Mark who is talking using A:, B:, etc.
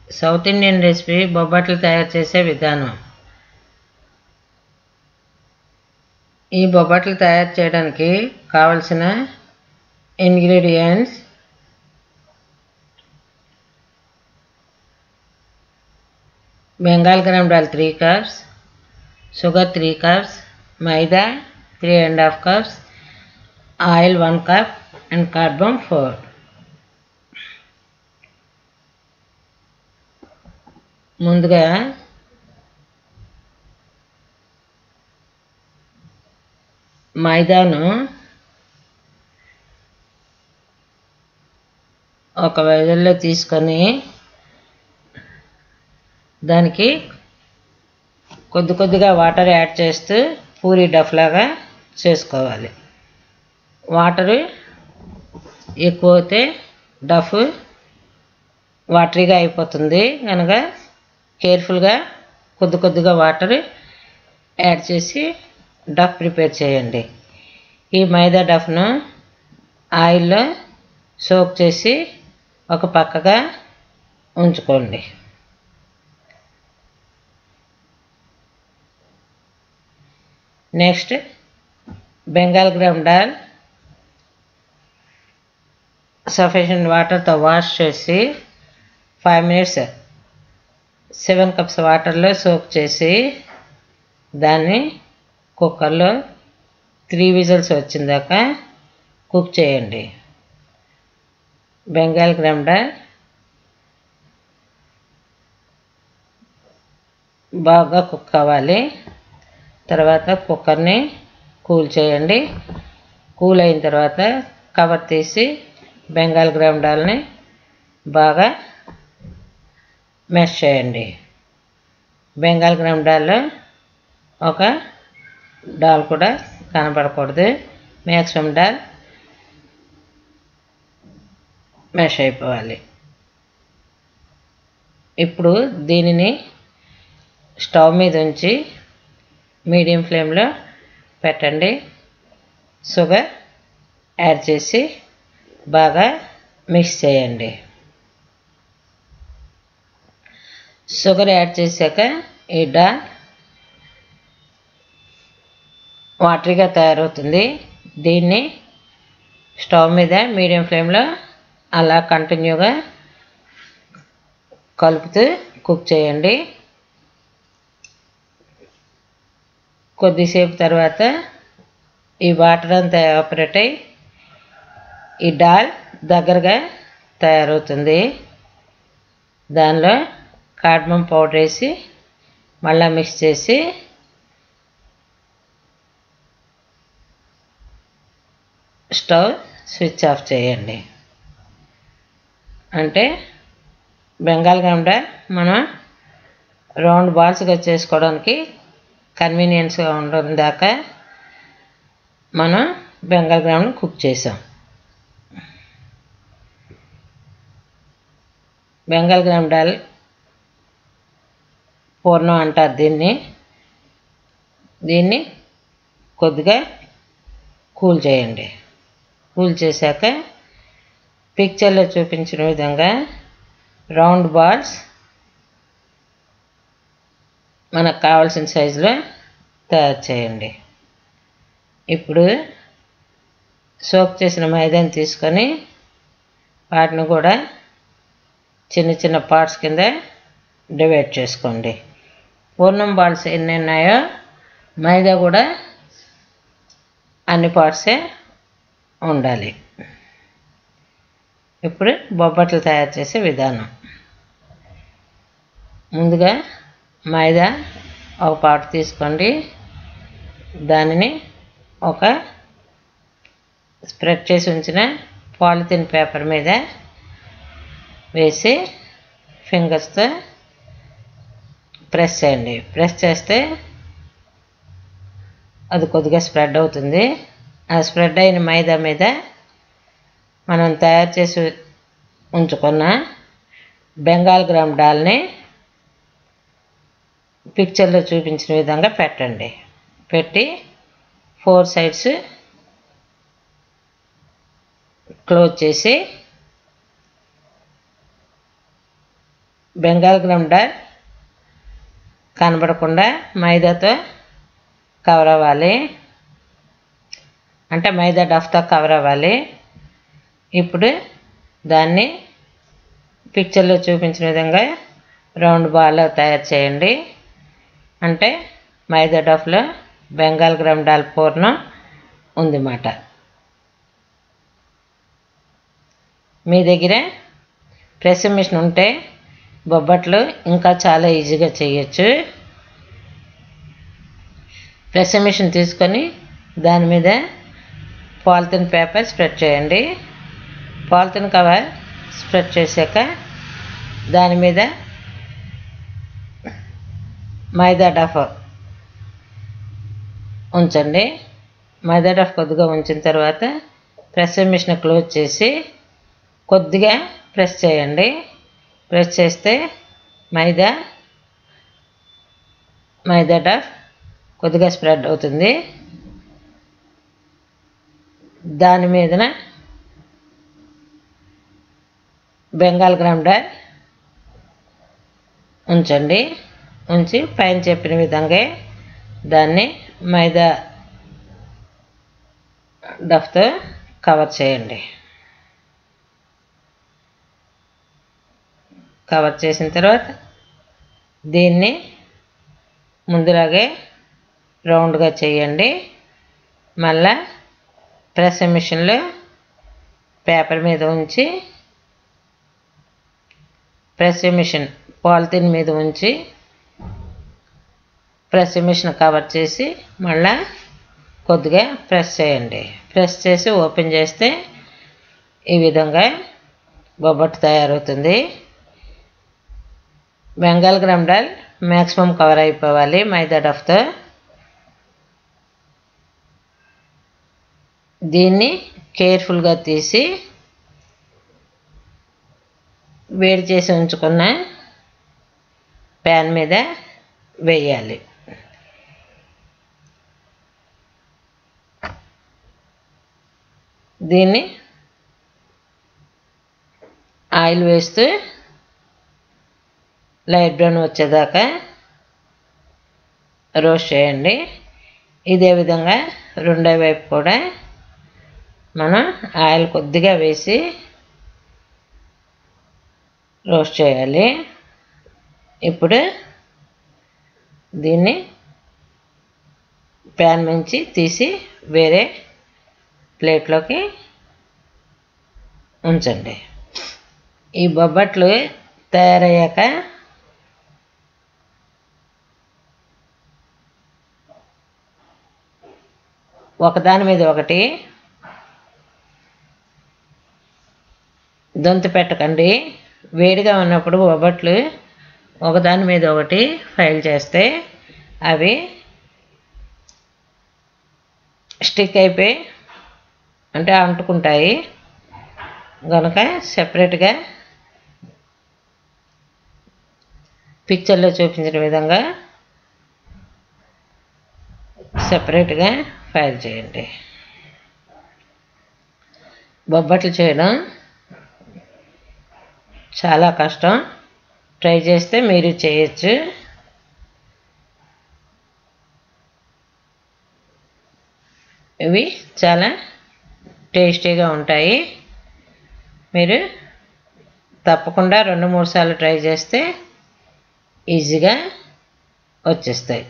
A: South Indian recipe బొబ్బట్లు తయారు చేసే విధానం. ఈ బొబ్బట్లు తయారు చేయడానికి కావలసిన ingredients: Bengal gram dal 3 cups, sugar 3 cups, maida 3½ cups, oil 1 cup and carbon 4. ముందుగా మైదాను ఒక వెజల్లో తీసుకొని దానికి కొద్దిగా వాటర్ యాడ్ చేస్తూ పూరీ డఫ్ లాగా చేసుకోవాలి. వాటరు ఎక్కువ అయితే డఫ్ వాటరీగా అయిపోతుంది కనుక కేర్ఫుల్గా కొద్దిగా వాటర్ యాడ్ చేసి డఫ్ ప్రిపేర్ చేయండి. ఈ మైదా డఫ్ను ఆయిల్లో సోక్ చేసి ఒక పక్కగా ఉంచుకోండి. Next Bengal gram dal sufficient వాటర్తో వాష్ చేసి 5 minutes 7 cups వాటర్లో సోక్ చేసి దాన్ని కుక్కర్లో 3 whistles వచ్చిందాకా కుక్ చేయండి. బెంగాల్ గ్రామ్ దాల్ బాగా కుక్ అవ్వాలి. తర్వాత కుక్కర్ని కూల్ చేయండి. కూల్ అయిన తర్వాత కవర్ తీసి బెంగాల్ గ్రామ్ దాల్ని బాగా మెష్ చేయండి. బెంగాల్ గ్రామ్ దాల్లో ఒక దాల్ కూడా కనపడకూడదు. మ్యాక్సిమం దాల్ మెష్ అయిపోవాలి. ఇప్పుడు దీనిని స్టవ్ మీద ఉంచి మీడియం ఫ్లేమ్లో పెట్టండి. షుగర్ యాడ్ చేసి బాగా మిక్స్ చేయండి. షుగర్ యాడ్ చేశాక ఈ దాల్ వాటరీగా తయారవుతుంది. దీన్ని స్టవ్ మీద మీడియం ఫ్లేమ్లో అలా కంటిన్యూగా కలుపుతూ కుక్ చేయండి. కొద్దిసేపు తర్వాత ఈ వాటర్ అంతా ఎవాపరేట్ అయ్యి ఈ దాల్ దగ్గరగా తయారవుతుంది. దానిలో కార్డమమ్ పౌడర్ వేసి మళ్ళీ మిక్స్ చేసి స్టవ్ స్విచ్ ఆఫ్ చేయండి. అంటే బెంగాల్ గ్రామ్ దాల్ మనం రౌండ్ బాల్స్గా చేసుకోవడానికి కన్వీనియన్స్గా ఉండడం దాకా మనం బెంగాల్ గ్రామ్ను కుక్ చేసాం. బెంగాల్ గ్రామ్ దాల్ పూర్ణం అంటారు దీన్ని కొద్దిగా కూల్ చేయండి. కూల్ చేశాక పిక్చర్లో చూపించిన విధంగా రౌండ్ బాల్స్ మనకు కావాల్సిన సైజులో తయారు చేయండి. ఇప్పుడు సోక్ చేసిన మైదాని తీసుకొని వాటిని కూడా చిన్న పార్ట్స్ కింద డివైడ్ చేసుకోండి. పూర్ణం బాల్స్ ఎన్ని ఉన్నాయో మైదా కూడా అన్ని పార్ట్సే ఉండాలి. ఇప్పుడు బొబ్బట్లు తయారు చేసే విధానం. ముందుగా మైదా ఒక పార్ట్ తీసుకోండి. దానిని ఒక స్ప్రెడ్ చేసి ఉంచిన పాలిథిన్ పేపర్ మీద వేసి ఫింగర్స్తో ప్రెస్ చేయండి. ప్రెస్ చేస్తే అది కొద్దిగా స్ప్రెడ్ అవుతుంది. ఆ స్ప్రెడ్ అయిన మైదా మీద మనం తయారు చేసి ఉంచుకున్న బెంగాల్ గ్రామ్ దాల్ని పిక్చర్లో చూపించిన విధంగా పెట్టండి. పెట్టి 4 sides క్లోజ్ చేసి బెంగాల్ గ్రౌండర్ కనబడకుండా మైదాతో కవర్ అవ్వాలి, అంటే మైదా డఫ్తో కవర్ అవ్వాలి. ఇప్పుడు దాన్ని పిక్చర్లో చూపించిన విధంగా రౌండ్ బాల్ తయారు చేయండి. అంటే మైదా డఫ్లో బెంగాల్ గ్రౌండర్ పూర్ణం ఉందన్నమాట. మీ దగ్గర ప్రెస్ మిషన్ ఉంటే బొబ్బట్లు ఇంకా చాలా ఈజీగా చేయొచ్చు. ప్రెస్ మిషన్ తీసుకొని దాని మీద పాలిథిన్ పేపర్ స్ప్రెడ్ చేయండి. పాలిథిన్ కవర్ స్ప్రెడ్ చేశాక దాని మీద మైదా డఫ్ ఉంచండి. మైదా డఫ్ కొద్దిగా ఉంచిన తర్వాత ప్రెస్ మిషన్ క్లోజ్ చేసి కొద్దిగా ప్రెస్ చేయండి. ప్రెస్ చేస్తే మైదా డఫ్ కొద్దిగా స్ప్రెడ్ అవుతుంది. దాని మీదన బెంగాల్ గ్రౌండర్ ఉంచండి. ఉంచి పైన చెప్పిన విధంగా దాన్ని మైదా డఫ్తో కవర్ చేయండి. కవర్ చేసిన తర్వాత దీన్ని ముందులాగే రౌండ్గా చేయండి. మళ్ళా ప్రెస్ మిషన్లో పేపర్ మీద ఉంచి ప్రెస్ మిషన్ పాలిథిన్ మీద ఉంచి ప్రెస్ మిషన్ కవర్ చేసి మళ్ళా కొద్దిగా ప్రెస్ చేయండి. ప్రెస్ చేసి ఓపెన్ చేస్తే ఈ విధంగా బొబ్బట్టు తయారవుతుంది. బెంగాల్ గ్రౌండర్ మ్యాక్సిమం కవర్ అయిపోవాలి మైదా డఫ్తో. దీన్ని కేర్ఫుల్గా తీసి వేడి చేసి ఉంచుకున్న ప్యాన్ మీద వేయాలి. దీన్ని ఆయిల్ వేస్తూ లైట్ బ్రౌన్ వచ్చేదాకా రోస్ట్ చేయండి. ఇదే విధంగా రెండో వైపు కూడా మనం ఆయిల్ కొద్దిగా వేసి రోస్ట్ చేయాలి. ఇప్పుడు దీన్ని ప్యాన్ నుంచి తీసి వేరే ప్లేట్లోకి ఉంచండి. ఈ బొబ్బట్లు తయారయ్యాక ఒకదాని మీద ఒకటి దొంతు పెట్టకండి. వేడిగా ఉన్నప్పుడు బొబ్బట్లు ఒకదాని మీద ఒకటి ఫ్రై చేస్తే అవి స్టిక్ అయిపోయి అంటే అంటుకుంటాయి. కనుక సెపరేట్గా పిక్చర్లో చూపించిన విధంగా సెపరేట్గా ఫ్రై చేయండి. బొబ్బట్లు చేయడం చాలా కష్టం. ట్రై చేస్తే మీరు చేయొచ్చు. ఇవి చాలా టేస్టీగా ఉంటాయి. మీరు తప్పకుండా 2-3 సార్లు ట్రై చేస్తే ఈజీగా వచ్చేస్తాయి.